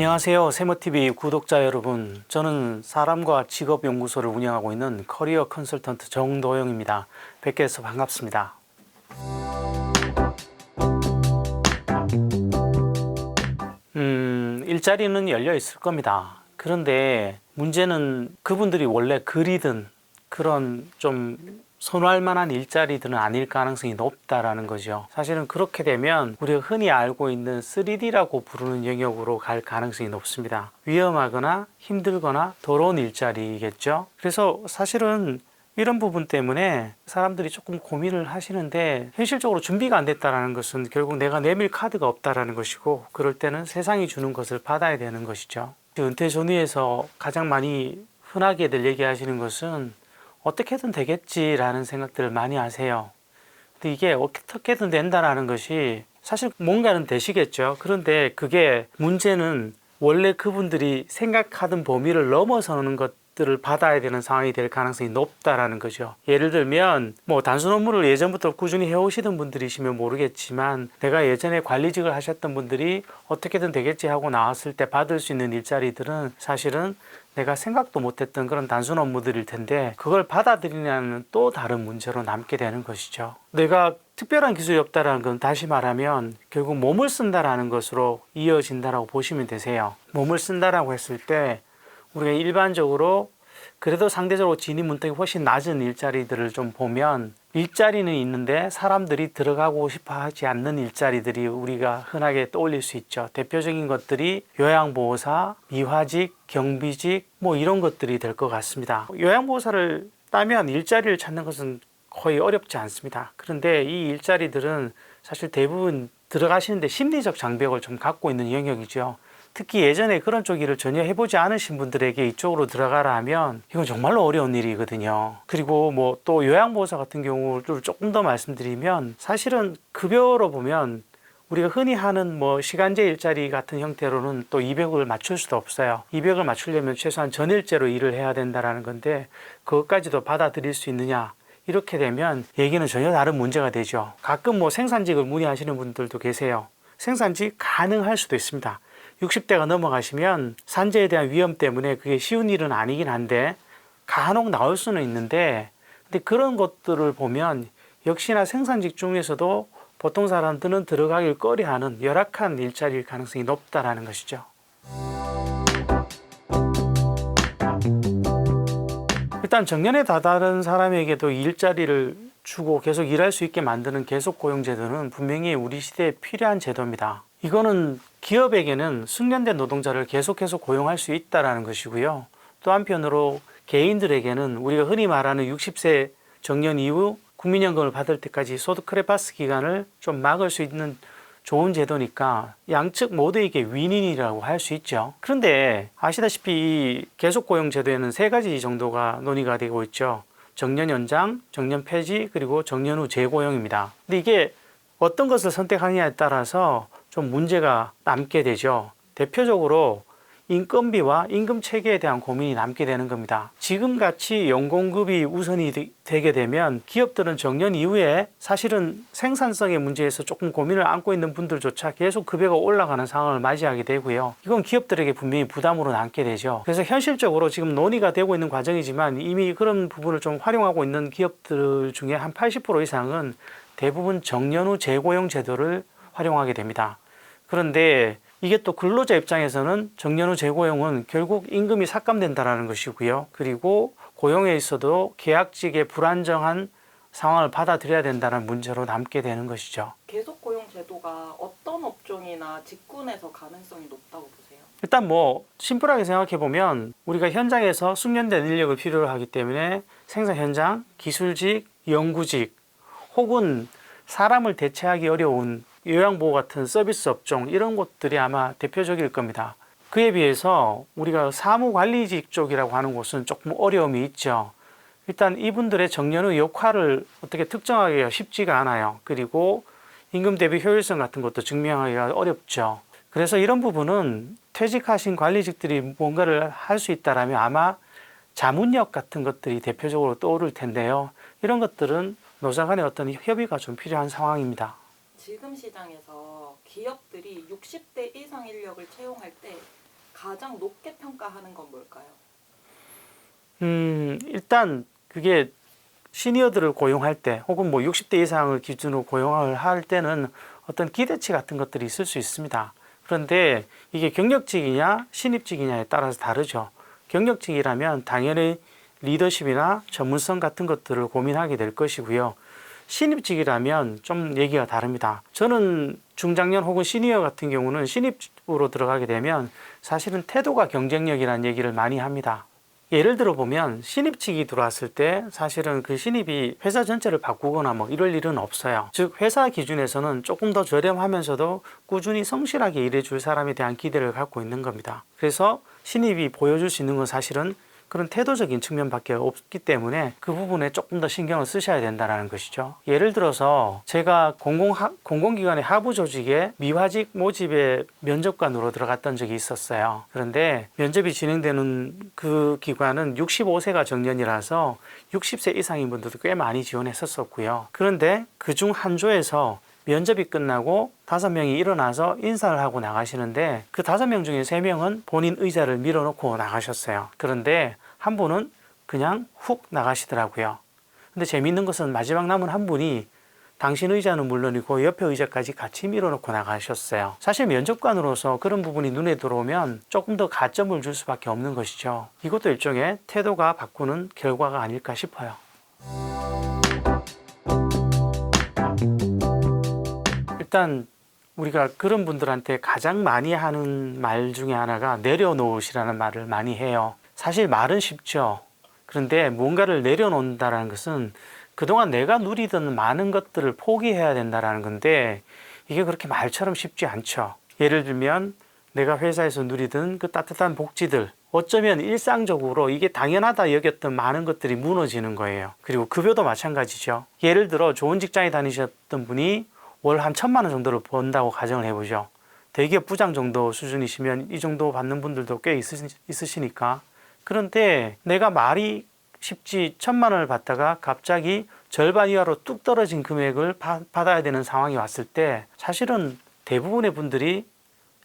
안녕하세요. 세모TV 구독자 여러분. 저는 사람과 직업연구소를 운영하고 있는 커리어 컨설턴트 정도영입니다. 뵙게 해서 반갑습니다. 일자리는 열려 있을 겁니다. 그런데 문제는 그분들이 원래 그리던 그런 좀 선호할 만한 일자리들은 아닐 가능성이 높다라는 거죠. 사실은 그렇게 되면 우리가 흔히 알고 있는 3D라고 부르는 영역으로 갈 가능성이 높습니다. 위험하거나 힘들거나 더러운 일자리겠죠. 그래서 사실은 이런 부분 때문에 사람들이 조금 고민을 하시는데, 현실적으로 준비가 안 됐다는 것은 결국 내가 내밀 카드가 없다라는 것이고, 그럴 때는 세상이 주는 것을 받아야 되는 것이죠. 은퇴 전후에서 가장 많이 흔하게들 얘기하시는 것은 어떻게든 되겠지라는 생각들을 많이 하세요. 근데 이게 어떻게든 된다라는 것이 사실 뭔가는 되시겠죠. 그런데 그게 문제는 원래 그분들이 생각하던 범위를 넘어서는 것들을 받아야 되는 상황이 될 가능성이 높다라는 거죠. 예를 들면 뭐 단순 업무를 예전부터 꾸준히 해오시던 분들이시면 모르겠지만, 내가 예전에 관리직을 하셨던 분들이 어떻게든 되겠지 하고 나왔을 때 받을 수 있는 일자리들은 사실은 내가 생각도 못했던 그런 단순 업무들일 텐데, 그걸 받아들이냐는 또 다른 문제로 남게 되는 것이죠. 내가 특별한 기술이 없다라는 건, 다시 말하면 결국 몸을 쓴다라는 것으로 이어진다라고 보시면 되세요. 몸을 쓴다라고 했을 때 우리가 일반적으로 그래도 상대적으로 진입 문턱이 훨씬 낮은 일자리들을 좀 보면, 일자리는 있는데 사람들이 들어가고 싶어 하지 않는 일자리들이 우리가 흔하게 떠올릴 수 있죠. 대표적인 것들이 요양보호사, 미화직, 경비직 뭐 이런 것들이 될 것 같습니다. 요양보호사를 따면 일자리를 찾는 것은 거의 어렵지 않습니다. 그런데 이 일자리들은 사실 대부분 들어가시는데 심리적 장벽을 좀 갖고 있는 영역이죠. 특히 예전에 그런 쪽 일을 전혀 해보지 않으신 분들에게 이쪽으로 들어가라 하면 이건 정말로 어려운 일이거든요. 그리고 뭐 또 요양보호사 같은 경우를 조금 더 말씀드리면, 사실은 급여로 보면 우리가 흔히 하는 뭐 시간제 일자리 같은 형태로는 또 200을 맞출 수도 없어요. 200을 맞추려면 최소한 전일제로 일을 해야 된다는 건데, 그것까지도 받아들일 수 있느냐, 이렇게 되면 얘기는 전혀 다른 문제가 되죠. 가끔 뭐 생산직을 문의하시는 분들도 계세요. 생산직 가능할 수도 있습니다. 60대가 넘어가시면 산재에 대한 위험 때문에 그게 쉬운 일은 아니긴 한데 간혹 나올 수는 있는데, 근데 그런 것들을 보면 역시나 생산직 중에서도 보통 사람들은 들어가길 꺼려하는 열악한 일자리일 가능성이 높다라는 것이죠. 일단 정년에 다다른 사람에게도 일자리를 주고 계속 일할 수 있게 만드는 계속고용제도는 분명히 우리 시대에 필요한 제도입니다. 이거는 기업에게는 숙련된 노동자를 계속해서 고용할 수 있다는 것이고요. 또 한편으로 개인들에게는 우리가 흔히 말하는 60세 정년 이후 국민연금을 받을 때까지 소득 크레파스 기간을 좀 막을 수 있는 좋은 제도니까 양측 모두에게 윈윈이라고 할 수 있죠. 그런데 아시다시피 이 계속고용제도에는 3가지 정도가 논의가 되고 있죠. 정년 연장, 정년 폐지, 그리고 정년 후 재고용입니다. 근데 이게 어떤 것을 선택하느냐에 따라서 좀 문제가 남게 되죠. 대표적으로 인건비와 임금 체계에 대한 고민이 남게 되는 겁니다. 지금같이 연공급이 우선이 되게 되면 기업들은 정년 이후에 사실은 생산성의 문제에서 조금 고민을 안고 있는 분들조차 계속 급여가 올라가는 상황을 맞이하게 되고요. 이건 기업들에게 분명히 부담으로 남게 되죠. 그래서 현실적으로 지금 논의가 되고 있는 과정이지만, 이미 그런 부분을 좀 활용하고 있는 기업들 중에 한 80% 이상은 대부분 정년 후 재고용 제도를 활용하게 됩니다. 그런데 이게 또 근로자 입장에서는 정년 후 재고용은 결국 임금이 삭감된다는 것이고요. 그리고 고용에 있어도 계약직의 불안정한 상황을 받아들여야 된다는 문제로 남게 되는 것이죠. 계속 고용 제도가 어떤 업종이나 직군에서 가능성이 높다고 보세요? 일단 뭐 심플하게 생각해 보면, 우리가 현장에서 숙련된 인력을 필요로 하기 때문에 생산 현장, 기술직, 연구직, 혹은 사람을 대체하기 어려운 요양보호 같은 서비스 업종, 이런 곳들이 아마 대표적일 겁니다. 그에 비해서 우리가 사무관리직 쪽이라고 하는 곳은 조금 어려움이 있죠. 일단 이분들의 정년 후 역할을 어떻게 특정하기가 쉽지가 않아요. 그리고 임금 대비 효율성 같은 것도 증명하기가 어렵죠. 그래서 이런 부분은 퇴직하신 관리직들이 뭔가를 할 수 있다면 아마 자문력 같은 것들이 대표적으로 떠오를 텐데요. 이런 것들은 노사 간의 어떤 협의가 좀 필요한 상황입니다. 지금 시장에서 기업들이 60대 이상 인력을 채용할 때 가장 높게 평가하는 건 뭘까요? 일단 그게 시니어들을 고용할 때 혹은 뭐 60대 이상을 기준으로 고용을 할 때는 어떤 기대치 같은 것들이 있을 수 있습니다. 그런데 이게 경력직이냐 신입직이냐에 따라서 다르죠. 경력직이라면 당연히 리더십이나 전문성 같은 것들을 고민하게 될 것이고요. 신입직이라면 좀 얘기가 다릅니다. 저는 중장년 혹은 시니어 같은 경우는 신입으로 들어가게 되면 사실은 태도가 경쟁력이라는 얘기를 많이 합니다. 예를 들어 보면 신입직이 들어왔을 때 사실은 그 신입이 회사 전체를 바꾸거나 뭐 이럴 일은 없어요. 즉 회사 기준에서는 조금 더 저렴하면서도 꾸준히 성실하게 일해줄 사람에 대한 기대를 갖고 있는 겁니다. 그래서 신입이 보여줄 수 있는 건 사실은 그런 태도적인 측면밖에 없기 때문에 그 부분에 조금 더 신경을 쓰셔야 된다는 것이죠. 예를 들어서 제가 공공기관의 하부 조직에 미화직 모집에 면접관으로 들어갔던 적이 있었어요. 그런데 면접이 진행되는 그 기관은 65세가 정년이라서 60세 이상인 분들도 꽤 많이 지원했었고요. 그런데 그중 한 조에서 면접이 끝나고 5명이 일어나서 인사를 하고 나가시는데 그 5명 중에 3명은 본인 의자를 밀어놓고 나가셨어요. 그런데 한 분은 그냥 훅 나가시더라고요. 근데 재밌는 것은 마지막 남은 한 분이 당신 의자는 물론이고 옆에 의자까지 같이 밀어놓고 나가셨어요. 사실 면접관으로서 그런 부분이 눈에 들어오면 조금 더 가점을 줄 수밖에 없는 것이죠. 이것도 일종의 태도가 바꾸는 결과가 아닐까 싶어요. 일단 우리가 그런 분들한테 가장 많이 하는 말 중에 하나가 내려놓으시라는 말을 많이 해요. 사실 말은 쉽죠. 그런데 뭔가를 내려놓는다는 것은 그동안 내가 누리던 많은 것들을 포기해야 된다는 건데 이게 그렇게 말처럼 쉽지 않죠. 예를 들면 내가 회사에서 누리던 그 따뜻한 복지들, 어쩌면 일상적으로 이게 당연하다 여겼던 많은 것들이 무너지는 거예요. 그리고 급여도 마찬가지죠. 예를 들어 좋은 직장에 다니셨던 분이 월 한 1,000만 원 정도를 번다고 가정을 해보죠. 대기업 부장 정도 수준이시면 이 정도 받는 분들도 꽤 있으시니까. 그런데 내가 말이 쉽지 1,000만 원을 받다가 갑자기 절반 이하로 뚝 떨어진 금액을 받아야 되는 상황이 왔을 때 사실은 대부분의 분들이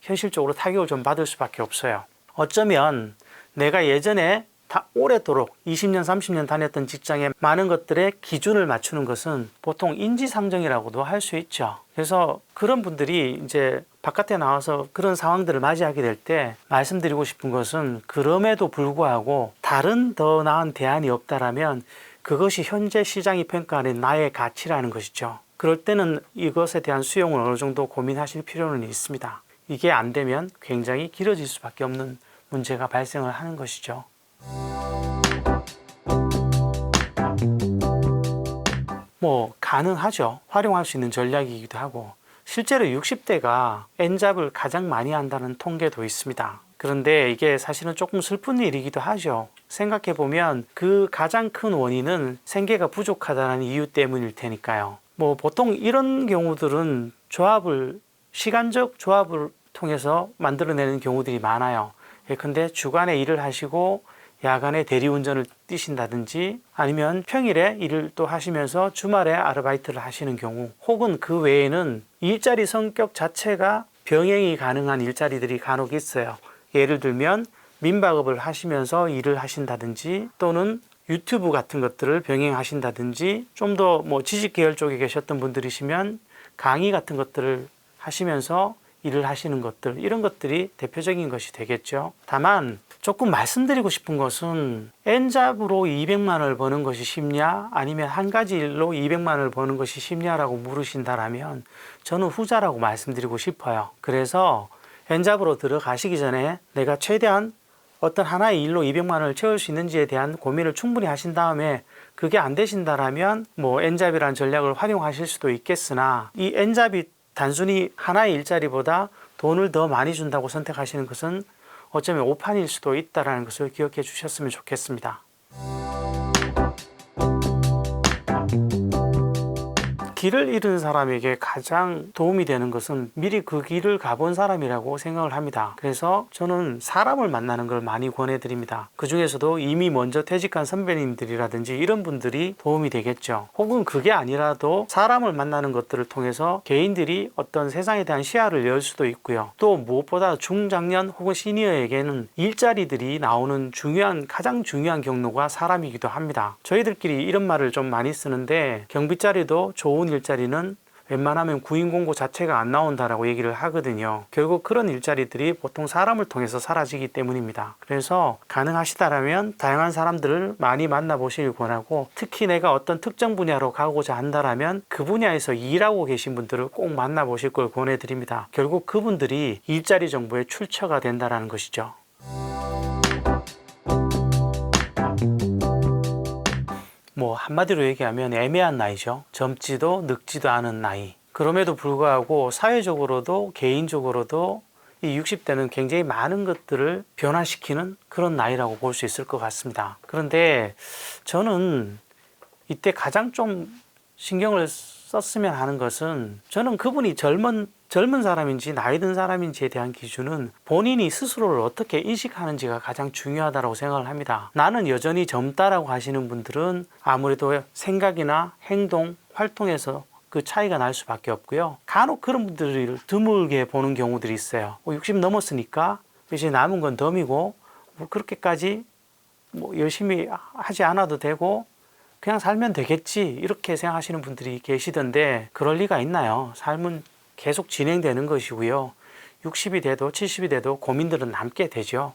현실적으로 타격을 좀 받을 수밖에 없어요. 어쩌면 내가 예전에 다 오래도록 20년, 30년 다녔던 직장에 많은 것들의 기준을 맞추는 것은 보통 인지상정이라고도 할 수 있죠. 그래서 그런 분들이 이제 바깥에 나와서 그런 상황들을 맞이하게 될 때 말씀드리고 싶은 것은 그럼에도 불구하고 다른 더 나은 대안이 없다라면 그것이 현재 시장이 평가하는 나의 가치라는 것이죠. 그럴 때는 이것에 대한 수용을 어느 정도 고민하실 필요는 있습니다. 이게 안 되면 굉장히 길어질 수밖에 없는 문제가 발생을 하는 것이죠. 뭐 가능하죠. 활용할 수 있는 전략이기도 하고 실제로 60대가 N잡을 가장 많이 한다는 통계도 있습니다. 그런데 이게 사실은 조금 슬픈 일이기도 하죠. 생각해보면 그 가장 큰 원인은 생계가 부족하다는 이유 때문일 테니까요. 뭐 보통 이런 경우들은 시간적 조합을 통해서 만들어내는 경우들이 많아요. 예컨대 주간에 일을 하시고 야간에 대리운전을 뛰신다든지 아니면 평일에 일을 또 하시면서 주말에 아르바이트를 하시는 경우 혹은 그 외에는 일자리 성격 자체가 병행이 가능한 일자리들이 간혹 있어요. 예를 들면 민박업을 하시면서 일을 하신다든지 또는 유튜브 같은 것들을 병행하신다든지 좀 더 뭐 지식계열 쪽에 계셨던 분들이시면 강의 같은 것들을 하시면서 일을 하시는 것들 이런 것들이 대표적인 것이 되겠죠. 다만 조금 말씀드리고 싶은 것은 N잡으로 200만 원을 버는 것이 쉽냐 아니면 한 가지 일로 200만 원을 버는 것이 쉽냐라고 물으신다면 저는 후자라고 말씀드리고 싶어요. 그래서 N잡으로 들어가시기 전에 내가 최대한 어떤 하나의 일로 200만 원을 채울 수 있는지에 대한 고민을 충분히 하신 다음에 그게 안 되신다면 뭐 N잡이라는 전략을 활용하실 수도 있겠으나 이 N잡이 단순히 하나의 일자리보다 돈을 더 많이 준다고 선택하시는 것은 어쩌면 오판일 수도 있다는 것을 기억해 주셨으면 좋겠습니다. 길을 잃은 사람에게 가장 도움이 되는 것은 미리 그 길을 가본 사람이라고 생각을 합니다. 그래서 저는 사람을 만나는 걸 많이 권해드립니다. 그 중에서도 이미 먼저 퇴직한 선배님들이라든지 이런 분들이 도움이 되겠죠. 혹은 그게 아니라도 사람을 만나는 것들을 통해서 개인들이 어떤 세상에 대한 시야를 열 수도 있고요. 또 무엇보다 중장년 혹은 시니어에게는 일자리들이 나오는 가장 중요한 경로가 사람이기도 합니다. 저희들끼리 이런 말을 좀 많이 쓰는데 경비자리도 좋은 일자리는 웬만하면 구인 공고 자체가 안 나온다라고 얘기를 하거든요. 결국 그런 일자리들이 보통 사람을 통해서 사라지기 때문입니다. 그래서 가능하시다라면 다양한 사람들을 많이 만나보시길 권하고, 특히 내가 어떤 특정 분야로 가고자 한다라면 그 분야에서 일하고 계신 분들을 꼭 만나보실 걸 권해드립니다. 결국 그분들이 일자리 정보의 출처가 된다는 것이죠. 뭐 한마디로 얘기하면 애매한 나이죠. 젊지도 늙지도 않은 나이. 그럼에도 불구하고 사회적으로도 개인적으로도 이 60대는 굉장히 많은 것들을 변화시키는 그런 나이라고 볼 수 있을 것 같습니다. 그런데 저는 이때 가장 좀 신경을 썼으면 하는 것은, 저는 그분이 젊은 사람인지 나이 든 사람인지에 대한 기준은 본인이 스스로를 어떻게 인식하는지가 가장 중요하다고 생각을 합니다. 나는 여전히 젊다라고 하시는 분들은 아무래도 생각이나 행동, 활동에서 그 차이가 날 수밖에 없고요. 간혹 그런 분들을 드물게 보는 경우들이 있어요. 60 넘었으니까 이제 남은 건 덤이고 뭐 그렇게까지 뭐 열심히 하지 않아도 되고 그냥 살면 되겠지, 이렇게 생각하시는 분들이 계시던데 그럴 리가 있나요? 삶은 계속 진행되는 것이고요. 60이 돼도 70이 돼도 고민들은 남게 되죠.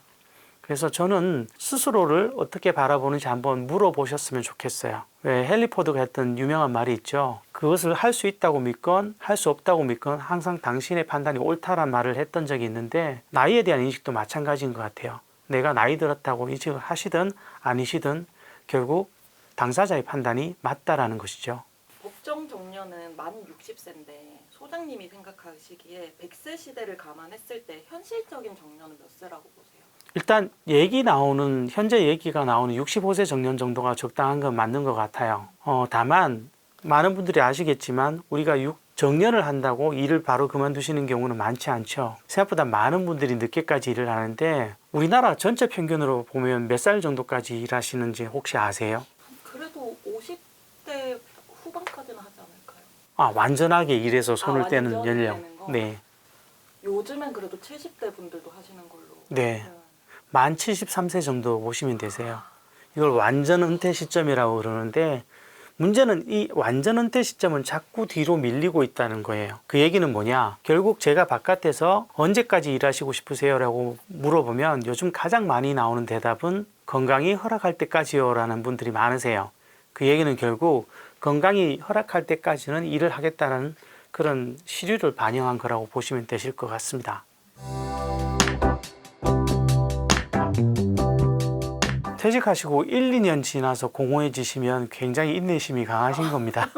그래서 저는 스스로를 어떻게 바라보는지 한번 물어보셨으면 좋겠어요. 왜 헨리 포드가 했던 유명한 말이 있죠. 그것을 할 수 있다고 믿건 할 수 없다고 믿건 항상 당신의 판단이 옳다란 말을 했던 적이 있는데, 나이에 대한 인식도 마찬가지인 것 같아요. 내가 나이 들었다고 인식을 하시든 아니시든 결국 당사자의 판단이 맞다라는 것이죠. 법정 정년은 만 60세인데 소장님이 생각하시기에 100세 시대를 감안했을 때 현실적인 정년은 몇 세라고 보세요? 일단 현재 얘기가 나오는 65세 정년 정도가 적당한 건 맞는 것 같아요. 다만 많은 분들이 아시겠지만 우리가 정년을 한다고 일을 바로 그만두시는 경우는 많지 않죠. 생각보다 많은 분들이 늦게까지 일을 하는데, 우리나라 전체 평균으로 보면 몇 살 정도까지 일하시는지 혹시 아세요? 그래도 50대 후반까지는 하지 않을까요? 완전하게 일해서 손을 떼는 완전히 연령. 되는 거? 네. 요즘엔 그래도 70대 분들도 하시는 걸로. 네. 만 73세 정도 보시면 되세요. 이걸 완전 은퇴 시점이라고 그러는데, 문제는 이 완전 은퇴 시점은 자꾸 뒤로 밀리고 있다는 거예요. 그 얘기는 뭐냐? 결국 제가 바깥에서 언제까지 일하시고 싶으세요? 라고 물어보면 요즘 가장 많이 나오는 대답은 건강이 허락할 때까지요 라는 분들이 많으세요. 그 얘기는 결국 건강이 허락할 때까지는 일을 하겠다는 그런 시류를 반영한 거라고 보시면 되실 것 같습니다. 퇴직하시고 1, 2년 지나서 공허해지시면 굉장히 인내심이 강하신 겁니다.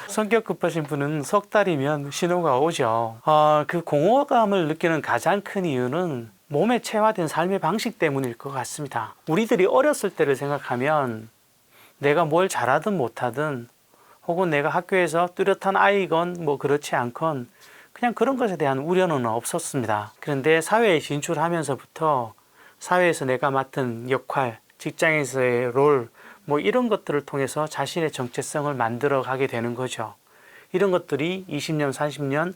성격 급하신 분은 석 달이면 신호가 오죠. 그 공허감을 느끼는 가장 큰 이유는 몸에 체화된 삶의 방식 때문일 것 같습니다. 우리들이 어렸을 때를 생각하면 내가 뭘 잘하든 못하든, 혹은 내가 학교에서 뚜렷한 아이건 뭐 그렇지 않건 그냥 그런 것에 대한 우려는 없었습니다. 그런데 사회에 진출하면서부터 사회에서 내가 맡은 역할, 직장에서의 롤, 뭐 이런 것들을 통해서 자신의 정체성을 만들어 가게 되는 거죠. 이런 것들이 20년, 30년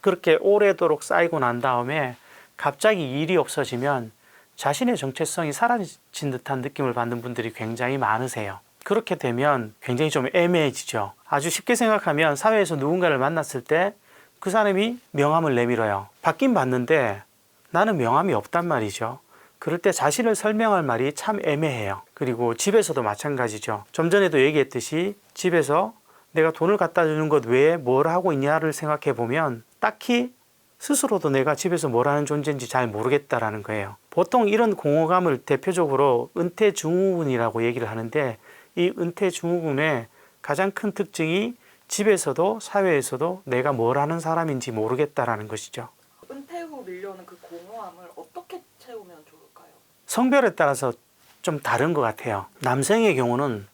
그렇게 오래도록 쌓이고 난 다음에 갑자기 일이 없어지면 자신의 정체성이 사라진 듯한 느낌을 받는 분들이 굉장히 많으세요. 그렇게 되면 굉장히 좀 애매해지죠. 아주 쉽게 생각하면 사회에서 누군가를 만났을 때 그 사람이 명함을 내밀어요. 받긴 받는데 나는 명함이 없단 말이죠. 그럴 때 자신을 설명할 말이 참 애매해요. 그리고 집에서도 마찬가지죠. 좀 전에도 얘기했듯이 집에서 내가 돈을 갖다 주는 것 외에 뭘 하고 있냐를 생각해 보면 딱히 스스로도 내가 집에서 뭘 하는 존재인지 잘 모르겠다라는 거예요. 보통 이런 공허감을 대표적으로 은퇴 증후군이라고 얘기를 하는데, 이 은퇴 증후군의 가장 큰 특징이 집에서도 사회에서도 내가 뭘 하는 사람인지 모르겠다라는 것이죠. 은퇴 후 밀려오는 그 공허함을 어떻게 채우면 좋을까요? 성별에 따라서 좀 다른 것 같아요. 남성의 경우는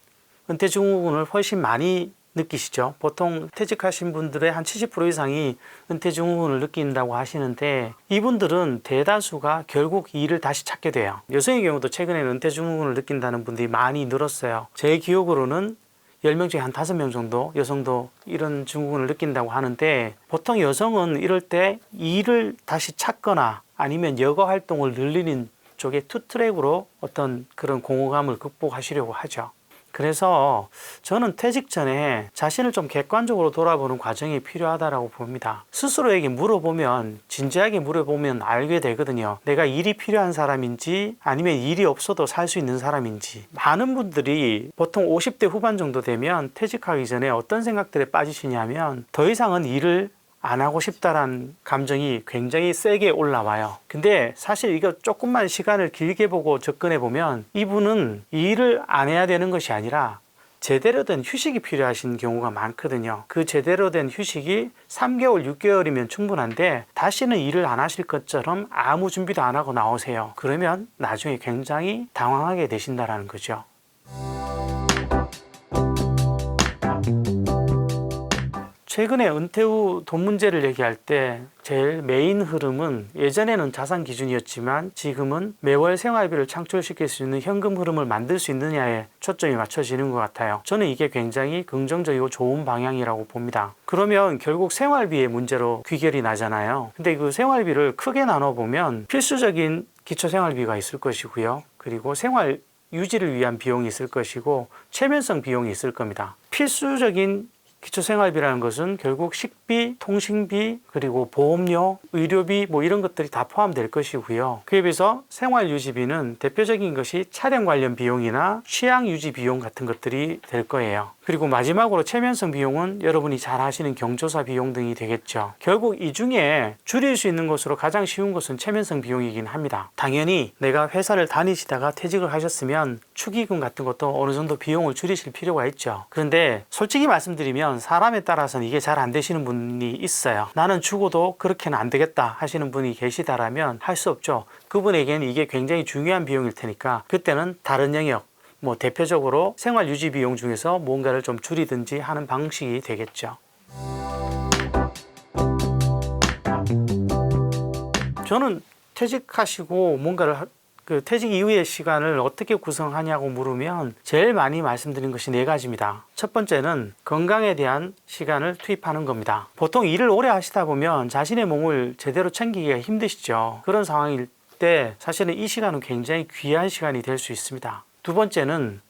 은퇴 증후군을 훨씬 많이 느끼시죠? 보통 퇴직하신 분들의 한 70% 이상이 은퇴 증후군을 느낀다고 하시는데 이분들은 대다수가 결국 일을 다시 찾게 돼요. 여성의 경우도 최근에는 은퇴 증후군을 느낀다는 분들이 많이 늘었어요. 제 기억으로는 10명 중에 한 5명 정도 여성도 이런 증후군을 느낀다고 하는데 보통 여성은 이럴 때 일을 다시 찾거나 아니면 여가 활동을 늘리는 쪽에 투트랙으로 어떤 그런 공허감을 극복하시려고 하죠. 그래서 저는 퇴직 전에 자신을 좀 객관적으로 돌아보는 과정이 필요하다고 봅니다. 스스로에게 물어보면, 진지하게 물어보면 알게 되거든요. 내가 일이 필요한 사람인지 아니면 일이 없어도 살 수 있는 사람인지. 많은 분들이 보통 50대 후반 정도 되면 퇴직하기 전에 어떤 생각들에 빠지시냐면 더 이상은 일을 안 하고 싶다라는 감정이 굉장히 세게 올라와요. 근데 사실 이거 조금만 시간을 길게 보고 접근해 보면 이분은 일을 안 해야 되는 것이 아니라 제대로 된 휴식이 필요하신 경우가 많거든요. 그 제대로 된 휴식이 3개월, 6개월이면 충분한데 다시는 일을 안 하실 것처럼 아무 준비도 안 하고 나오세요. 그러면 나중에 굉장히 당황하게 되신다는 거죠. 최근에 은퇴 후 돈 문제를 얘기할 때 제일 메인 흐름은 예전에는 자산 기준이었지만 지금은 매월 생활비를 창출시킬 수 있는 현금 흐름을 만들 수 있느냐에 초점이 맞춰지는 것 같아요. 저는 이게 굉장히 긍정적이고 좋은 방향이라고 봅니다. 그러면 결국 생활비의 문제로 귀결이 나잖아요. 근데 그 생활비를 크게 나눠보면 필수적인 기초생활비가 있을 것이고요. 그리고 생활 유지를 위한 비용이 있을 것이고 최면성 비용이 있을 겁니다. 필수적인 기초생활비라는 것은 결국 식비, 통신비, 그리고 보험료, 의료비 뭐 이런 것들이 다 포함될 것이고요. 그에 비해서 생활유지비는 대표적인 것이 차량 관련 비용이나 취향유지 비용 같은 것들이 될 거예요. 그리고 마지막으로 최면성 비용은 여러분이 잘 아시는 경조사 비용 등이 되겠죠. 결국 이 중에 줄일 수 있는 것으로 가장 쉬운 것은 최면성 비용이긴 합니다. 당연히 내가 회사를 다니시다가 퇴직을 하셨으면 축의금 같은 것도 어느 정도 비용을 줄이실 필요가 있죠. 그런데 솔직히 말씀드리면 사람에 따라서는 이게 잘 안 되시는 분이 있어요. 나는 죽어도 그렇게는 안 되겠다 하시는 분이 계시다라면 할 수 없죠. 그분에게는 이게 굉장히 중요한 비용일 테니까 그때는 다른 영역, 뭐 대표적으로 생활 유지 비용 중에서 뭔가를 좀 줄이든지 하는 방식이 되겠죠. 저는 퇴직하시고 뭔가를 퇴직 이후의 시간을 어떻게 구성하냐고 물으면 제일 많이 말씀드린 것이 4가지입니다. 첫 번째는 건강에 대한 시간을 투입하는 겁니다. 보통 일을 오래 하시다 보면 자신의 몸을 제대로 챙기기가 힘드시죠. 그런 상황일 때 사실은 이 시간은 굉장히 귀한 시간이 될 수 있습니다. 두 번째는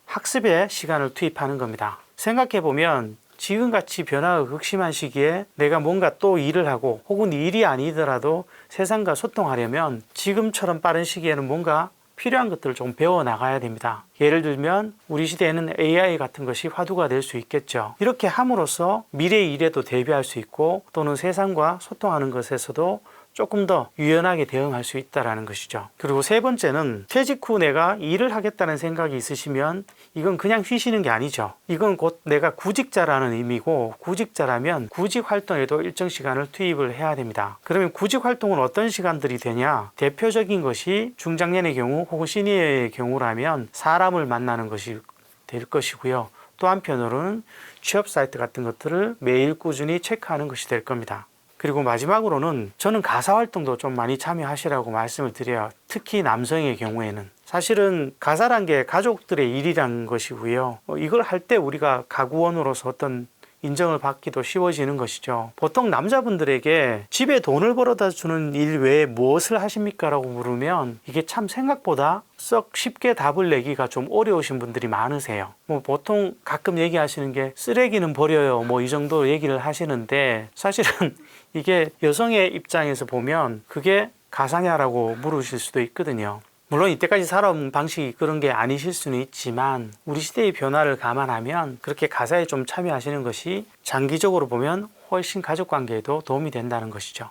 학습에 시간을 투입하는 겁니다. 생각해보면 지금같이 변화가 극심한 시기에 내가 뭔가 또 일을 하고 혹은 일이 아니더라도 세상과 소통하려면 지금처럼 빠른 시기에는 뭔가 필요한 것들을 좀 배워나가야 됩니다. 예를 들면 우리 시대에는 AI 같은 것이 화두가 될 수 있겠죠. 이렇게 함으로써 미래의 일에도 대비할 수 있고 또는 세상과 소통하는 것에서도 조금 더 유연하게 대응할 수 있다는 것이죠. 그리고 세 번째는 퇴직 후 내가 일을 하겠다는 생각이 있으시면 이건 그냥 쉬시는 게 아니죠. 이건 곧 내가 구직자라는 의미고 구직자라면 구직 활동에도 일정 시간을 투입을 해야 됩니다. 그러면 구직 활동은 어떤 시간들이 되냐? 대표적인 것이 중장년의 경우 혹은 시니어의 경우라면 사람을 만나는 것이 될 것이고요. 또 한편으로는 취업 사이트 같은 것들을 매일 꾸준히 체크하는 것이 될 겁니다. 그리고 마지막으로는 저는 가사 활동도 좀 많이 참여하시라고 말씀을 드려요. 특히 남성의 경우에는. 사실은 가사란 게 가족들의 일이라는 것이고요. 이걸 할 때 우리가 가구원으로서 어떤 인정을 받기도 쉬워지는 것이죠. 보통 남자분들에게 집에 돈을 벌어다 주는 일 외에 무엇을 하십니까? 라고 물으면 이게 참 생각보다 썩 쉽게 답을 내기가 좀 어려우신 분들이 많으세요. 뭐 보통 가끔 얘기하시는 게 쓰레기는 버려요. 뭐 이 정도 얘기를 하시는데 사실은 이게 여성의 입장에서 보면 그게 가사냐라고 물으실 수도 있거든요. 물론 이때까지 살아온 방식이 그런 게 아니실 수는 있지만 우리 시대의 변화를 감안하면 그렇게 가사에 좀 참여하시는 것이 장기적으로 보면 훨씬 가족관계에도 도움이 된다는 것이죠.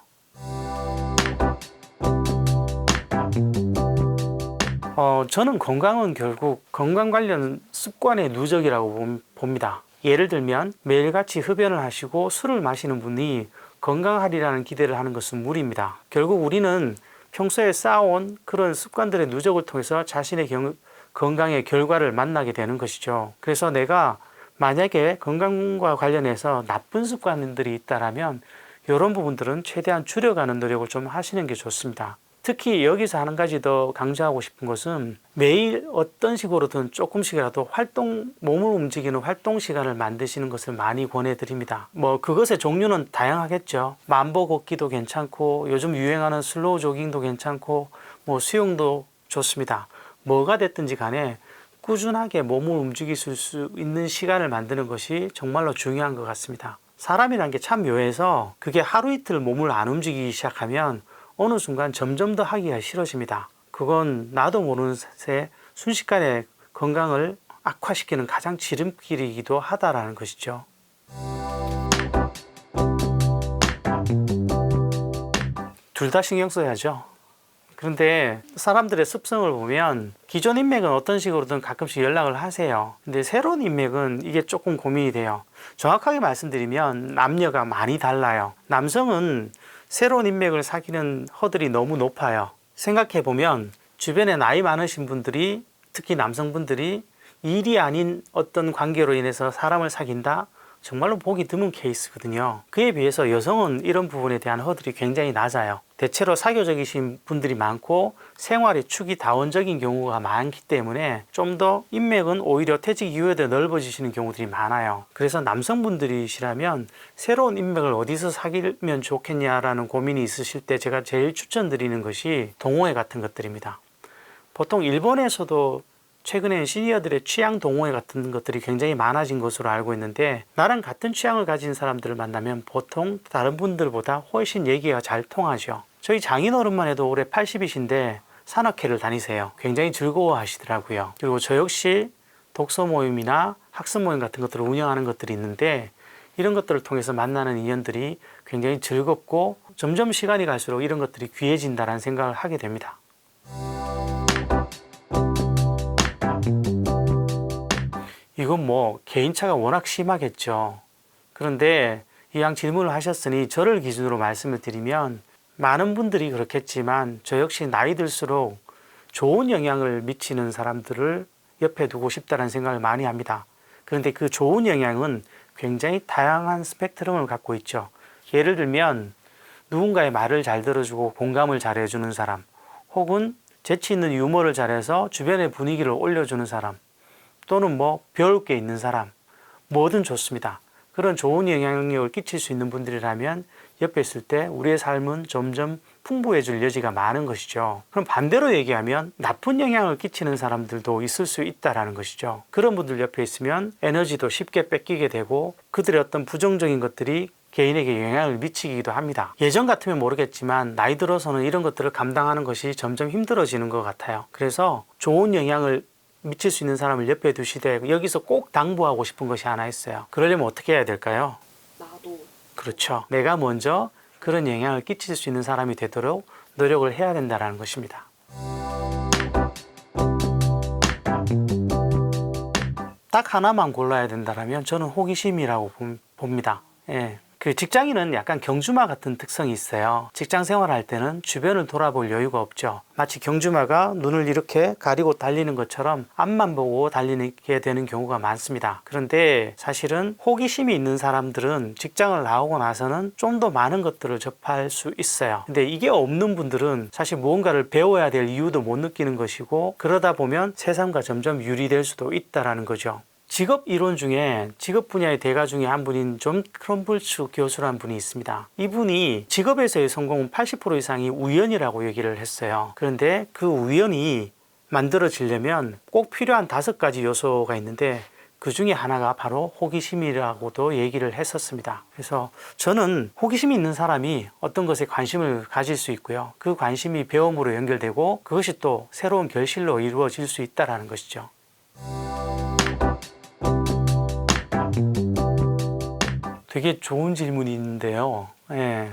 저는 건강은 결국 건강 관련 습관의 누적이라고 봅니다. 예를 들면 매일같이 흡연을 하시고 술을 마시는 분이 건강하리라는 기대를 하는 것은 무리입니다. 결국 우리는 평소에 쌓아온 그런 습관들의 누적을 통해서 자신의 건강의 결과를 만나게 되는 것이죠. 그래서 내가 만약에 건강과 관련해서 나쁜 습관들이 있다라면 이런 부분들은 최대한 줄여가는 노력을 좀 하시는 게 좋습니다. 특히 여기서 한 가지 더 강조하고 싶은 것은 매일 어떤 식으로든 조금씩이라도 몸을 움직이는 활동 시간을 만드시는 것을 많이 권해드립니다. 그것의 종류는 다양하겠죠. 만보 걷기도 괜찮고 요즘 유행하는 슬로우 조깅도 괜찮고 수영도 좋습니다. 뭐가 됐든지 간에 꾸준하게 몸을 움직이실 수 있는 시간을 만드는 것이 정말로 중요한 것 같습니다. 사람이란 게 참 묘해서 그게 하루 이틀 몸을 안 움직이기 시작하면 어느 순간 점점 더 하기가 싫어집니다. 그건 나도 모르는 새 순식간에 건강을 악화시키는 가장 지름길이기도 하다라는 것이죠. 둘 다 신경 써야죠. 그런데 사람들의 습성을 보면 기존 인맥은 어떤 식으로든 가끔씩 연락을 하세요. 근데 새로운 인맥은 이게 조금 고민이 돼요. 정확하게 말씀드리면 남녀가 많이 달라요. 남성은 새로운 인맥을 사귀는 허들이 너무 높아요. 생각해 보면 주변에 나이 많으신 분들이, 특히 남성분들이 일이 아닌 어떤 관계로 인해서 사람을 사귄다? 정말로 보기 드문 케이스거든요. 그에 비해서 여성은 이런 부분에 대한 허들이 굉장히 낮아요. 대체로 사교적이신 분들이 많고 생활의 축이 다원적인 경우가 많기 때문에 좀 더 인맥은 오히려 퇴직 이후에 더 넓어지시는 경우들이 많아요. 그래서 남성분들이시라면 새로운 인맥을 어디서 사귀면 좋겠냐라는 고민이 있으실 때 제가 제일 추천드리는 것이 동호회 같은 것들입니다. 보통 일본에서도 최근에 시니어들의 취향 동호회 같은 것들이 굉장히 많아진 것으로 알고 있는데, 나랑 같은 취향을 가진 사람들을 만나면 보통 다른 분들보다 훨씬 얘기가 잘 통하죠. 저희 장인어른만 해도 올해 80이신데 산악회를 다니세요. 굉장히 즐거워 하시더라고요. 그리고 저 역시 독서 모임이나 학습 모임 같은 것들을 운영하는 것들이 있는데, 이런 것들을 통해서 만나는 인연들이 굉장히 즐겁고 점점 시간이 갈수록 이런 것들이 귀해진다는 생각을 하게 됩니다. 이건 개인차가 워낙 심하겠죠. 그런데 이왕 질문을 하셨으니 저를 기준으로 말씀을 드리면, 많은 분들이 그렇겠지만 저 역시 나이 들수록 좋은 영향을 미치는 사람들을 옆에 두고 싶다는 생각을 많이 합니다. 그런데 그 좋은 영향은 굉장히 다양한 스펙트럼을 갖고 있죠. 예를 들면 누군가의 말을 잘 들어주고 공감을 잘 해주는 사람, 혹은 재치 있는 유머를 잘해서 주변의 분위기를 올려주는 사람, 또는 배울 게 있는 사람, 뭐든 좋습니다. 그런 좋은 영향력을 끼칠 수 있는 분들이라면 옆에 있을 때 우리의 삶은 점점 풍부해질 여지가 많은 것이죠. 그럼 반대로 얘기하면 나쁜 영향을 끼치는 사람들도 있을 수 있다는 것이죠. 그런 분들 옆에 있으면 에너지도 쉽게 뺏기게 되고 그들의 어떤 부정적인 것들이 개인에게 영향을 미치기도 합니다. 예전 같으면 모르겠지만 나이 들어서는 이런 것들을 감당하는 것이 점점 힘들어지는 것 같아요. 그래서 좋은 영향을 미칠 수 있는 사람을 옆에 두시되 여기서 꼭 당부하고 싶은 것이 하나 있어요. 그러려면 어떻게 해야 될까요? 나도. 그렇죠. 내가 먼저 그런 영향을 끼칠 수 있는 사람이 되도록 노력을 해야 된다는 것입니다. 딱 하나만 골라야 된다면 저는 호기심이라고 봅니다. 예. 그 직장인은 약간 경주마 같은 특성이 있어요. 직장 생활할 때는 주변을 돌아볼 여유가 없죠. 마치 경주마가 눈을 이렇게 가리고 달리는 것처럼 앞만 보고 달리게 되는 경우가 많습니다. 그런데 사실은 호기심이 있는 사람들은 직장을 나오고 나서는 좀 더 많은 것들을 접할 수 있어요. 근데 이게 없는 분들은 사실 무언가를 배워야 될 이유도 못 느끼는 것이고, 그러다 보면 세상과 점점 유리될 수도 있다는 거죠. 직업 이론 중에 직업 분야의 대가 중에 한 분인 존 크롬블츠 교수라는 분이 있습니다. 이분이 직업에서의 성공은 80% 이상이 우연이라고 얘기를 했어요. 그런데 그 우연이 만들어지려면 꼭 필요한 5가지 요소가 있는데 그 중에 하나가 바로 호기심이라고도 얘기를 했었습니다. 그래서 저는 호기심이 있는 사람이 어떤 것에 관심을 가질 수 있고요. 그 관심이 배움으로 연결되고 그것이 또 새로운 결실로 이루어질 수 있다는 것이죠. 되게 좋은 질문이 있는데요. 예.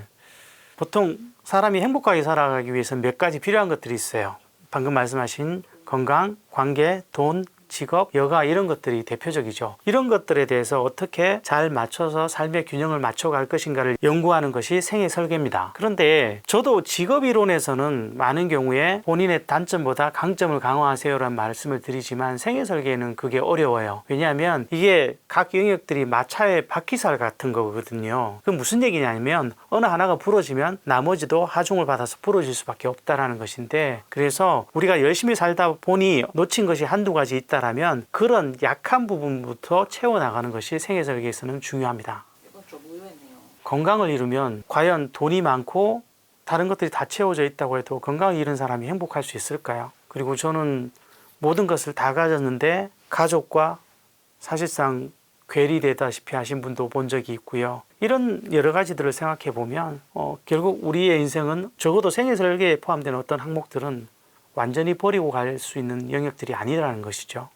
보통 사람이 행복하게 살아가기 위해서 몇 가지 필요한 것들이 있어요. 방금 말씀하신 건강, 관계, 돈, 직업, 여가, 이런 것들이 대표적이죠. 이런 것들에 대해서 어떻게 잘 맞춰서 삶의 균형을 맞춰갈 것인가를 연구하는 것이 생애 설계입니다. 그런데 저도 직업 이론에서는 많은 경우에 본인의 단점보다 강점을 강화하세요라는 말씀을 드리지만 생애 설계는 그게 어려워요. 왜냐하면 이게 각 영역들이 마차의 바퀴살 같은 거거든요. 그 무슨 얘기냐면 어느 하나가 부러지면 나머지도 하중을 받아서 부러질 수밖에 없다라는 것인데, 그래서 우리가 열심히 살다 보니 놓친 것이 한두 가지 있다라면 그런 약한 부분부터 채워나가는 것이 생애 설계에서는 중요합니다. 이건 좀 의외네요. 건강을 잃으면 과연 돈이 많고 다른 것들이 다 채워져 있다고 해도 건강을 잃은 사람이 행복할 수 있을까요? 그리고 저는 모든 것을 다 가졌는데 가족과 사실상 괴리되다시피 하신 분도 본 적이 있고요. 이런 여러 가지들을 생각해 보면 결국 우리의 인생은 적어도 생애 설계에 포함되는 어떤 항목들은 완전히 버리고 갈 수 있는 영역들이 아니라는 것이죠.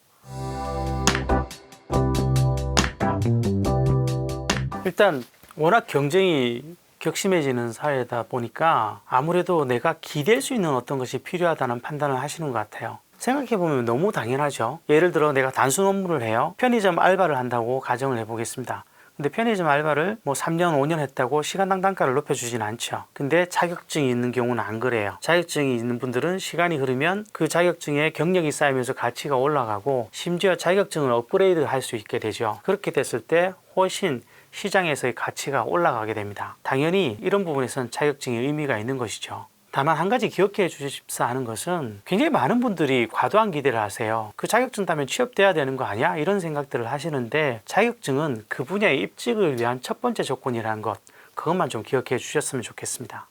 일단 워낙 경쟁이 격심해지는 사회다 보니까 아무래도 내가 기댈 수 있는 어떤 것이 필요하다는 판단을 하시는 것 같아요. 생각해보면 너무 당연하죠. 예를 들어 내가 단순 업무를 해요. 편의점 알바를 한다고 가정을 해보겠습니다. 근데 편의점 알바를 뭐 3년, 5년 했다고 시간당 단가를 높여주진 않죠. 근데 자격증이 있는 경우는 안 그래요. 자격증이 있는 분들은 시간이 흐르면 그 자격증에 경력이 쌓이면서 가치가 올라가고 심지어 자격증을 업그레이드 할 수 있게 되죠. 그렇게 됐을 때 훨씬 시장에서의 가치가 올라가게 됩니다. 당연히 이런 부분에서는 자격증이 의미가 있는 것이죠. 다만 한 가지 기억해 주십사 하는 것은 굉장히 많은 분들이 과도한 기대를 하세요. 그 자격증 따면 취업돼야 되는 거 아니야? 이런 생각들을 하시는데 자격증은 그 분야의 입직을 위한 첫 번째 조건이라는 것, 그것만 좀 기억해 주셨으면 좋겠습니다.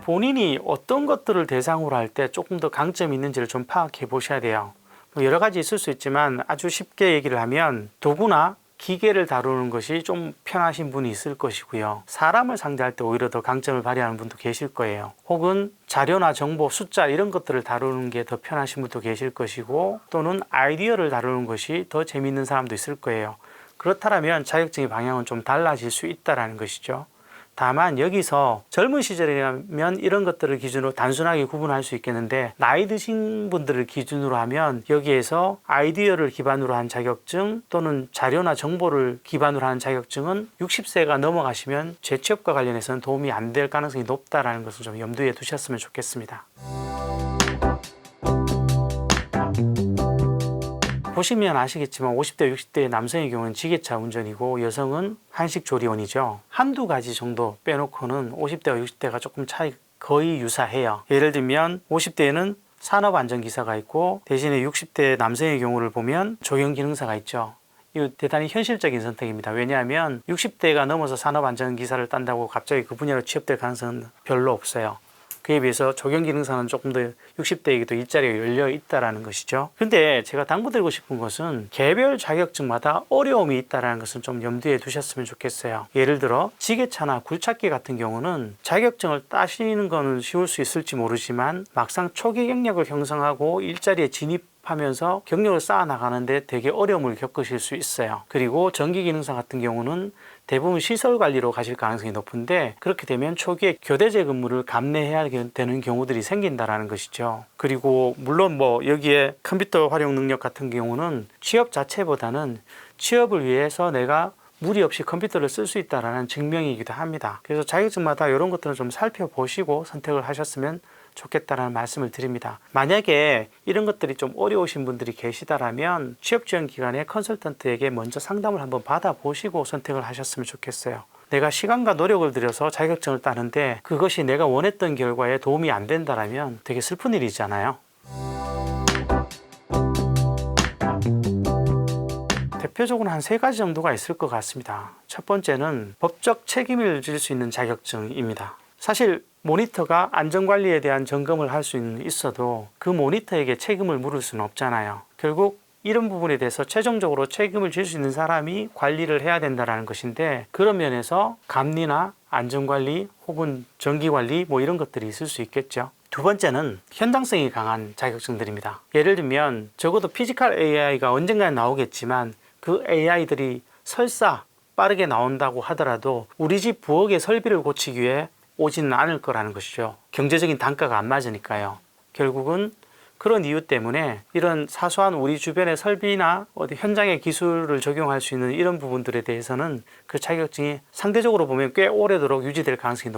본인이 어떤 것들을 대상으로 할 때 조금 더 강점이 있는지를 좀 파악해 보셔야 돼요. 여러 가지 있을 수 있지만 아주 쉽게 얘기를 하면 도구나 기계를 다루는 것이 좀 편하신 분이 있을 것이고요. 사람을 상대할 때 오히려 더 강점을 발휘하는 분도 계실 거예요. 혹은 자료나 정보, 숫자 이런 것들을 다루는 게 더 편하신 분도 계실 것이고, 또는 아이디어를 다루는 것이 더 재미있는 사람도 있을 거예요. 그렇다면 자격증의 방향은 좀 달라질 수 있다는 것이죠. 다만 여기서 젊은 시절이라면 이런 것들을 기준으로 단순하게 구분할 수 있겠는데, 나이 드신 분들을 기준으로 하면 여기에서 아이디어를 기반으로 한 자격증 또는 자료나 정보를 기반으로 한 자격증은 60세가 넘어가시면 재취업과 관련해서는 도움이 안 될 가능성이 높다는 것을 좀 염두에 두셨으면 좋겠습니다. 보시면 아시겠지만 50대, 60대의 남성의 경우는 지게차 운전이고 여성은 한식조리원이죠. 한두 가지 정도 빼놓고는 50대와 60대가 조금 차이 거의 유사해요. 예를 들면 50대에는 산업안전기사가 있고 대신에 60대 남성의 경우를 보면 조경기능사가 있죠. 이거 대단히 현실적인 선택입니다. 왜냐하면 60대가 넘어서 산업안전기사를 딴다고 갑자기 그 분야로 취업될 가능성은 별로 없어요. 그에 비해서 조경기능사는 조금 더 60대에게도 일자리가 열려 있다는 것이죠. 근데 제가 당부드리고 싶은 것은 개별 자격증마다 어려움이 있다는 것은 좀 염두에 두셨으면 좋겠어요. 예를 들어 지게차나 굴착기 같은 경우는 자격증을 따시는 거는 쉬울 수 있을지 모르지만 막상 초기 경력을 형성하고 일자리에 진입하면서 경력을 쌓아 나가는데 되게 어려움을 겪으실 수 있어요. 그리고 전기기능사 같은 경우는 대부분 시설 관리로 가실 가능성이 높은데, 그렇게 되면 초기에 교대제 근무를 감내해야 되는 경우들이 생긴다라는 것이죠. 그리고 물론 뭐 여기에 컴퓨터 활용 능력 같은 경우는 취업 자체보다는 취업을 위해서 내가 무리 없이 컴퓨터를 쓸 수 있다라는 증명이기도 합니다. 그래서 자격증마다 이런 것들을 좀 살펴보시고 선택을 하셨으면 좋겠다라는 말씀을 드립니다. 만약에 이런 것들이 좀 어려우신 분들이 계시다라면 취업지원기관의 컨설턴트에게 먼저 상담을 한번 받아보시고 선택을 하셨으면 좋겠어요. 내가 시간과 노력을 들여서 자격증을 따는데 그것이 내가 원했던 결과에 도움이 안 된다라면 되게 슬픈 일이잖아요. 대표적으로 한 3가지 정도가 있을 것 같습니다. 첫 번째는 법적 책임을 질 수 있는 자격증입니다. 사실 모니터가 안전관리에 대한 점검을 할 수 있어도 그 모니터에게 책임을 물을 수는 없잖아요. 결국 이런 부분에 대해서 최종적으로 책임을 질 수 있는 사람이 관리를 해야 된다는 것인데, 그런 면에서 감리나 안전관리 혹은 정기관리 뭐 이런 것들이 있을 수 있겠죠. 두 번째는 현장성이 강한 자격증들입니다. 예를 들면 적어도 피지컬 AI가 언젠가는 나오겠지만 그 AI들이 설사 빠르게 나온다고 하더라도 우리 집 부엌의 설비를 고치기 위해 오지는 않을 거라는 것이죠. 경제적인 단가가 안 맞으니까요. 결국은 그런 이유 때문에 이런 사소한 우리 주변의 설비나 어디 현장의 기술을 적용할 수 있는 이런 부분들에 대해서는 그 자격증이 상대적으로 보면 꽤 오래도록 유지될 가능성이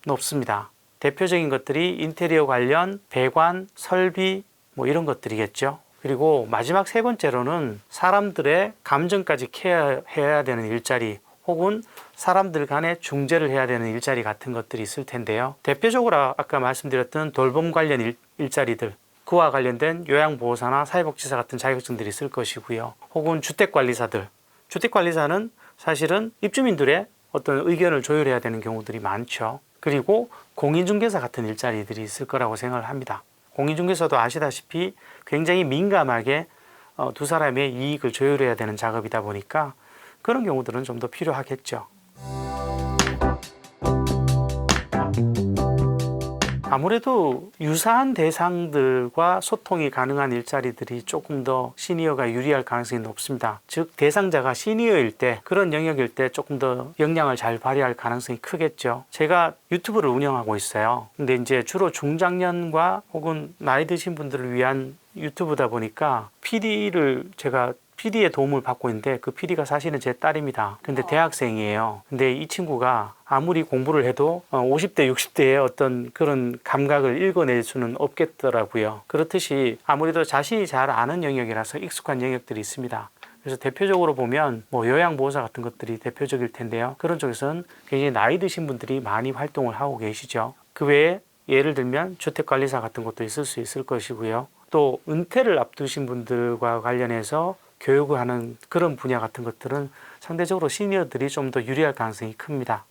높습니다. 대표적인 것들이 인테리어 관련, 배관, 설비 뭐 이런 것들이겠죠. 그리고 마지막 세 번째로는 사람들의 감정까지 케어해야 되는 일자리 혹은 사람들 간에 중재를 해야 되는 일자리 같은 것들이 있을 텐데요. 대표적으로 아까 말씀드렸던 돌봄 관련 일자리들, 그와 관련된 요양보호사나 사회복지사 같은 자격증들이 있을 것이고요. 혹은 주택관리사들. 주택관리사는 사실은 입주민들의 어떤 의견을 조율해야 되는 경우들이 많죠. 그리고 공인중개사 같은 일자리들이 있을 거라고 생각을 합니다. 공인중개사도 아시다시피 굉장히 민감하게 두 사람의 이익을 조율해야 되는 작업이다 보니까 그런 경우들은 좀 더 필요하겠죠. 아무래도 유사한 대상들과 소통이 가능한 일자리들이 조금 더 시니어가 유리할 가능성이 높습니다. 즉 대상자가 시니어일 때, 그런 영역일 때 조금 더 역량을 잘 발휘할 가능성이 크겠죠. 제가 유튜브를 운영하고 있어요. 근데 이제 주로 중장년과 혹은 나이 드신 분들을 위한 유튜브다 보니까 PD의 도움을 받고 있는데 그 PD가 사실은 제 딸입니다. 근데 대학생이에요. 근데 이 친구가 아무리 공부를 해도 50대, 60대의 어떤 그런 감각을 읽어낼 수는 없겠더라고요. 그렇듯이 아무래도 자신이 잘 아는 영역이라서 익숙한 영역들이 있습니다. 그래서 대표적으로 보면 뭐 요양보호사 같은 것들이 대표적일 텐데요. 그런 쪽에서는 굉장히 나이 드신 분들이 많이 활동을 하고 계시죠. 그 외에 예를 들면 주택관리사 같은 것도 있을 수 있을 것이고요. 또 은퇴를 앞두신 분들과 관련해서 교육을 하는 그런 분야 같은 것들은 상대적으로 시니어들이 좀 더 유리할 가능성이 큽니다.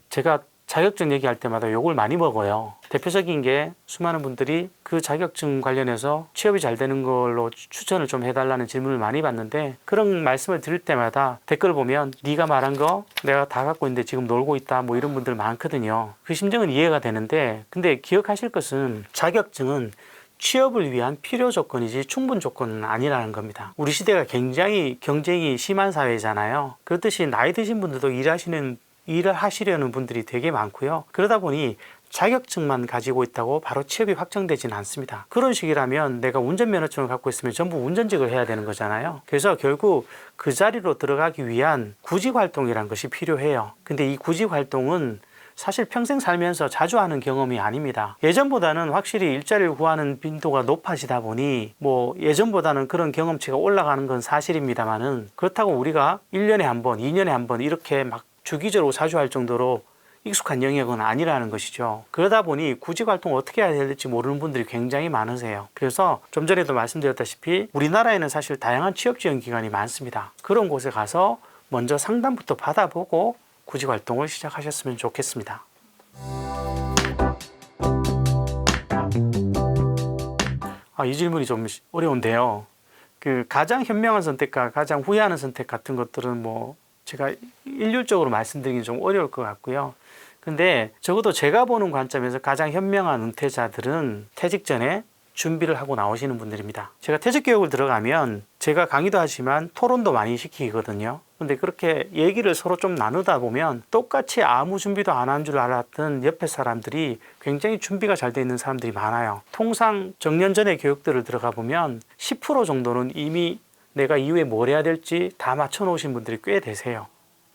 제가 자격증 얘기할 때마다 욕을 많이 먹어요. 대표적인 게 수많은 분들이 그 자격증 관련해서 취업이 잘 되는 걸로 추천을 좀 해달라는 질문을 많이 받는데, 그런 말씀을 드릴 때마다 댓글 보면 네가 말한 거 내가 다 갖고 있는데 지금 놀고 있다 뭐 이런 분들 많거든요. 그 심정은 이해가 되는데, 근데 기억하실 것은 자격증은 취업을 위한 필요 조건이지 충분 조건은 아니라는 겁니다. 우리 시대가 굉장히 경쟁이 심한 사회잖아요. 그렇듯이 나이 드신 분들도 일을 하시려는 분들이 되게 많고요. 그러다 보니 자격증만 가지고 있다고 바로 취업이 확정되지는 않습니다. 그런 식이라면 내가 운전면허증을 갖고 있으면 전부 운전직을 해야 되는 거잖아요. 그래서 결국 그 자리로 들어가기 위한 구직활동이라는 것이 필요해요. 근데 이 구직활동은 사실 평생 살면서 자주 하는 경험이 아닙니다. 예전보다는 확실히 일자리를 구하는 빈도가 높아지다 보니 뭐 예전보다는 그런 경험치가 올라가는 건 사실입니다만은, 그렇다고 우리가 1년에 한 번, 2년에 한 번 이렇게 막 주기적으로 자주 할 정도로 익숙한 영역은 아니라는 것이죠. 그러다 보니 구직 활동을 어떻게 해야 될지 모르는 분들이 굉장히 많으세요. 그래서 좀 전에도 말씀드렸다시피 우리나라에는 사실 다양한 취업 지원 기관이 많습니다. 그런 곳에 가서 먼저 상담부터 받아보고 구직 활동을 시작하셨으면 좋겠습니다. 이 질문이 좀 어려운데요. 그 가장 현명한 선택과 가장 후회하는 선택 같은 것들은 뭐 제가 일률적으로 말씀드리긴 좀 어려울 것 같고요. 근데 적어도 제가 보는 관점에서 가장 현명한 은퇴자들은 퇴직 전에 준비를 하고 나오시는 분들입니다. 제가 퇴직 교육을 들어가면 제가 강의도 하지만 토론도 많이 시키거든요. 근데 그렇게 얘기를 서로 좀 나누다 보면 똑같이 아무 준비도 안 한 줄 알았던 옆에 사람들이 굉장히 준비가 잘 돼 있는 사람들이 많아요. 통상 정년 전에 교육들을 들어가 보면 10% 정도는 이미 내가 이후에 뭘 해야 될지 다 맞춰 놓으신 분들이 꽤 되세요.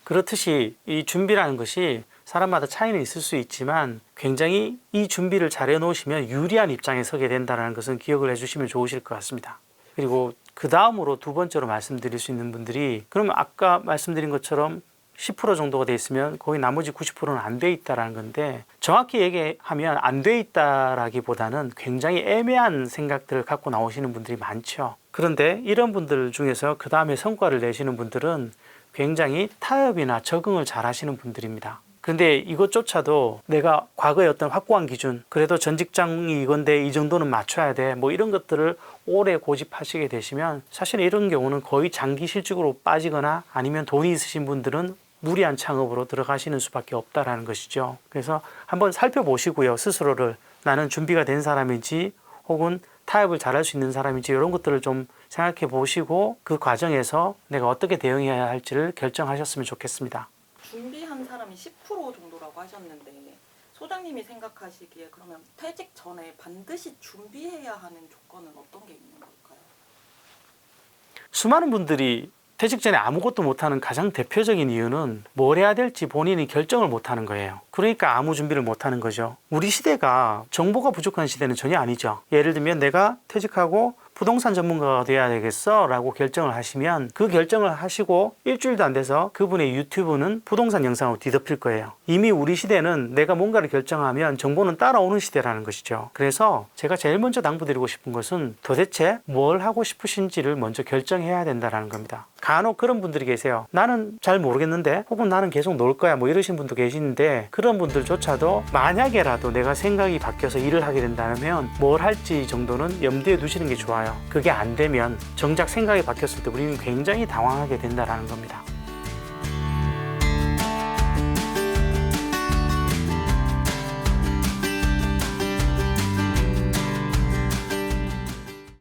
그렇듯이 이 준비라는 것이 사람마다 차이는 있을 수 있지만 굉장히 이 준비를 잘 해놓으시면 유리한 입장에 서게 된다는 것은 기억을 해주시면 좋으실 것 같습니다. 그리고 그 다음으로 두 번째로 말씀드릴 수 있는 분들이, 그러면 아까 말씀드린 것처럼 10% 정도가 돼 있으면 거의 나머지 90%는 안 돼 있다라는 건데, 정확히 얘기하면 안 돼 있다라기보다는 굉장히 애매한 생각들을 갖고 나오시는 분들이 많죠. 그런데 이런 분들 중에서 그 다음에 성과를 내시는 분들은 굉장히 타협이나 적응을 잘 하시는 분들입니다. 근데 이것조차도 내가 과거의 어떤 확고한 기준, 그래도 전 직장이 이건데 이 정도는 맞춰야 돼, 뭐 이런 것들을 오래 고집하시게 되시면 사실 이런 경우는 거의 장기 실직으로 빠지거나 아니면 돈이 있으신 분들은 무리한 창업으로 들어가시는 수밖에 없다라는 것이죠. 그래서 한번 살펴보시고요. 스스로를 나는 준비가 된 사람인지 혹은 타협을 잘할 수 있는 사람인지 이런 것들을 좀 생각해 보시고 그 과정에서 내가 어떻게 대응해야 할지를 결정하셨으면 좋겠습니다. 준비한 사람이 10% 정도라고 하셨는데 소장님이 생각하시기에 그러면 퇴직 전에 반드시 준비해야 하는 조건은 어떤 게 있는 걸까요? 수많은 분들이 퇴직 전에 아무것도 못하는 가장 대표적인 이유는 뭘 해야 될지 본인이 결정을 못하는 거예요. 그러니까 아무 준비를 못하는 거죠. 우리 시대가 정보가 부족한 시대는 전혀 아니죠. 예를 들면 내가 퇴직하고 부동산 전문가가 돼야 되겠어 라고 결정을 하시면 그 결정을 하시고 일주일도 안 돼서 그분의 유튜브는 부동산 영상으로 뒤덮일 거예요. 이미 우리 시대는 내가 뭔가를 결정하면 정보는 따라오는 시대라는 것이죠. 그래서 제가 제일 먼저 당부드리고 싶은 것은 도대체 뭘 하고 싶으신지를 먼저 결정해야 된다는 겁니다. 간혹 그런 분들이 계세요. 나는 잘 모르겠는데 혹은 나는 계속 놀 거야 뭐 이러신 분도 계시는데 그런 분들조차도 만약에라도 내가 생각이 바뀌어서 일을 하게 된다면 뭘 할지 정도는 염두에 두시는 게 좋아요. 그게 안 되면 정작 생각이 바뀌었을 때 우리는 굉장히 당황하게 된다는 겁니다.